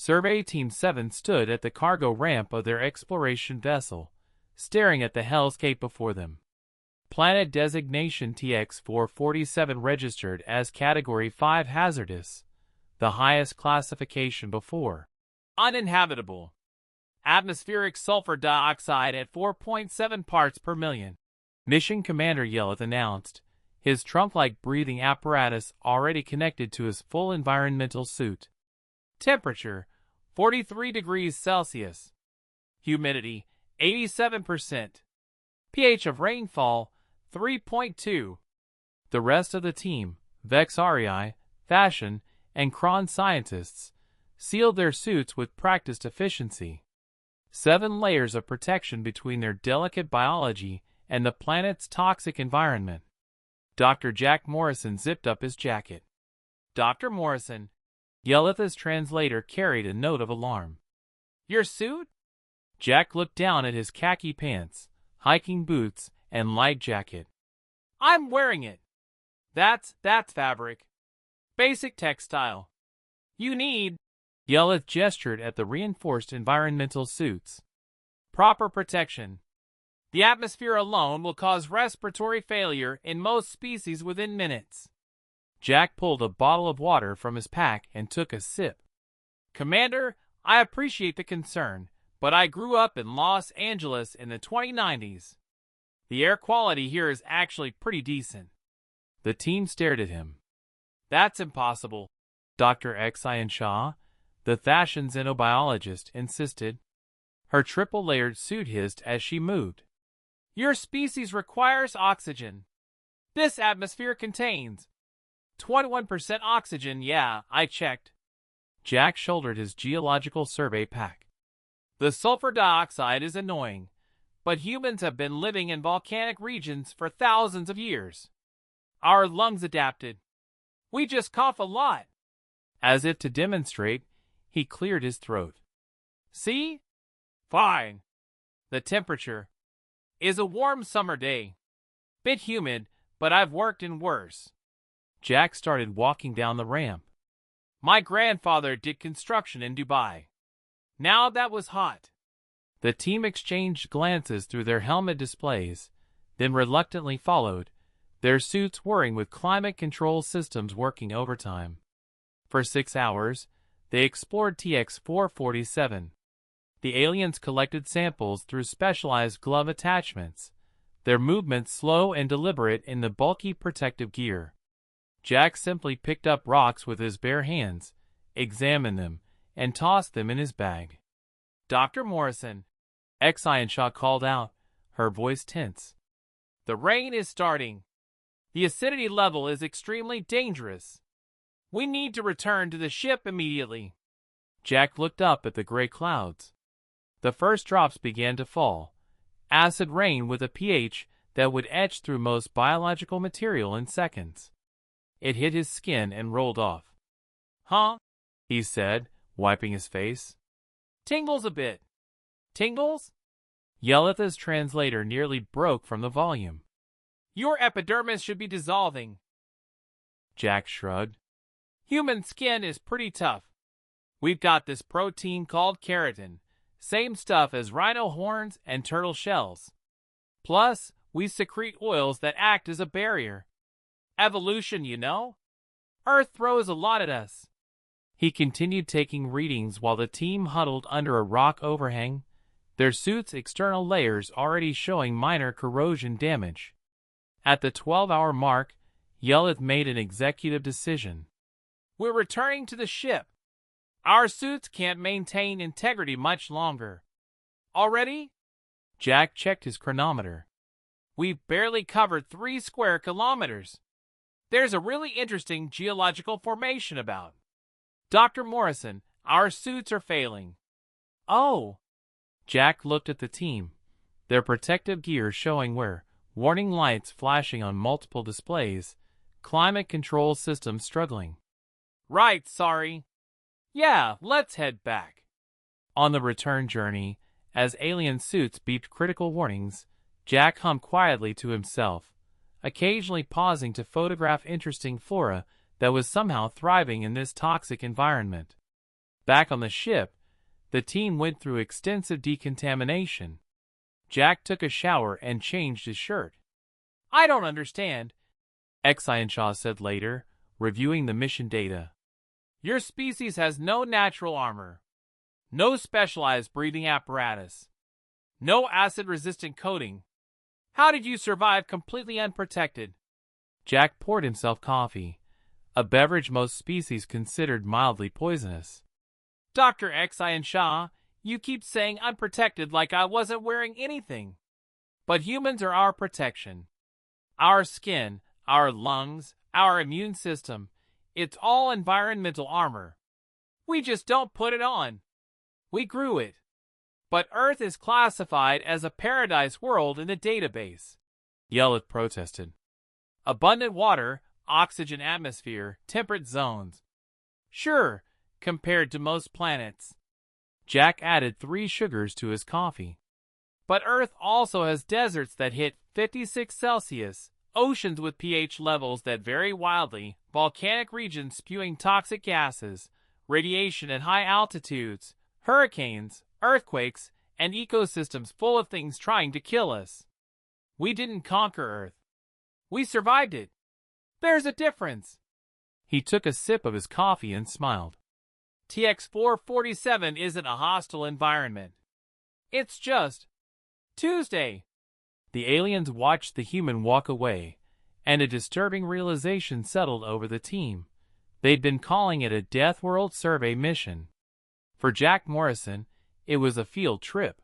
Survey Team 7 stood at the cargo ramp of their exploration vessel, staring at the hellscape before them. Planet designation TX-447 registered as Category 5 hazardous, the highest classification before. Uninhabitable. Atmospheric sulfur dioxide at 4.7 parts per million. Mission Commander Yelleth announced, his trunk-like breathing apparatus already connected to his full environmental suit. Temperature, 43 degrees Celsius. Humidity, 87%. pH of rainfall, 3.2. The rest of the team, Vexarii, Fashion, and Kron scientists, sealed their suits with practiced efficiency. 7 layers of protection between their delicate biology and the planet's toxic environment. Dr. Jack Morrison zipped up his jacket. Dr. Morrison, Yelleth's translator carried a note of alarm. Your suit? Jack looked down at his khaki pants, hiking boots, and light jacket. I'm wearing it. That's fabric. Basic textile. You need... Yelleth gestured at the reinforced environmental suits. Proper protection. The atmosphere alone will cause respiratory failure in most species within minutes. Jack pulled a bottle of water from his pack and took a sip. Commander, I appreciate the concern, but I grew up in Los Angeles in the 2090s. The air quality here is actually pretty decent. The team stared at him. That's impossible, Dr. Xian Shaw, the Thashan xenobiologist, insisted. Her triple-layered suit hissed as she moved. Your species requires oxygen. This atmosphere contains 21% oxygen. Yeah, I checked. Jack shouldered his geological survey pack. The sulfur dioxide is annoying, but humans have been living in volcanic regions for thousands of years. Our lungs adapted. We just cough a lot. As if to demonstrate, he cleared his throat. See? Fine. The temperature is a warm summer day. Bit humid, but I've worked in worse. Jack started walking down the ramp. My grandfather did construction in Dubai. Now that was hot. The team exchanged glances through their helmet displays, then reluctantly followed, their suits whirring with climate control systems working overtime. For 6 hours, they explored TX-447. The aliens collected samples through specialized glove attachments, their movements slow and deliberate in the bulky protective gear. Jack simply picked up rocks with his bare hands, examined them, and tossed them in his bag. Dr. Morrison, Xian Shaw called out, her voice tense. The rain is starting. The acidity level is extremely dangerous. We need to return to the ship immediately. Jack looked up at the gray clouds. The first drops began to fall, acid rain with a pH that would etch through most biological material in seconds. It hit his skin and rolled off. Huh? He said, wiping his face. Tingles a bit. Tingles? Yelleth's translator nearly broke from the volume. Your epidermis should be dissolving. Jack shrugged. Human skin is pretty tough. We've got this protein called keratin, same stuff as rhino horns and turtle shells. Plus, we secrete oils that act as a barrier. Evolution, you know? Earth throws a lot at us. He continued taking readings while the team huddled under a rock overhang, their suits' external layers already showing minor corrosion damage. At the 12-hour mark, Yelleth made an executive decision. We're returning to the ship. Our suits can't maintain integrity much longer. Already? Jack checked his chronometer. We've barely covered 3 square kilometers. There's a really interesting geological formation about. Dr. Morrison, our suits are failing. Oh. Jack looked at the team, their protective gear showing wear, warning lights flashing on multiple displays, climate control systems struggling. Right, sorry. Yeah, let's head back. On the return journey, as alien suits beeped critical warnings, Jack hummed quietly to himself, occasionally pausing to photograph interesting flora that was somehow thriving in this toxic environment. Back on the ship, the team went through extensive decontamination. Jack took a shower and changed his shirt. "I don't understand," HFY said later, reviewing the mission data. "Your species has no natural armor, no specialized breathing apparatus, no acid-resistant coating. How did you survive completely unprotected?" Jack poured himself coffee, a beverage most species considered mildly poisonous. "Dr. HFY, you keep saying unprotected like I wasn't wearing anything. But humans are our protection. Our skin, our lungs, our immune system, it's all environmental armor. We just don't put it on. We grew it. But Earth is classified as a paradise world in the database," Yelleth protested. "Abundant water, oxygen atmosphere, temperate zones. Sure, compared to most planets." Jack added 3 sugars to his coffee. "But Earth also has deserts that hit 56 Celsius, oceans with pH levels that vary wildly, volcanic regions spewing toxic gases, radiation at high altitudes, hurricanes, earthquakes, and ecosystems full of things trying to kill us. We didn't conquer Earth. We survived it. There's a difference." He took a sip of his coffee and smiled. "TX-447 isn't a hostile environment. It's just Tuesday." The aliens watched the human walk away, and a disturbing realization settled over the team. They'd been calling it a Deathworld survey mission. For Jack Morrison, it was a field trip.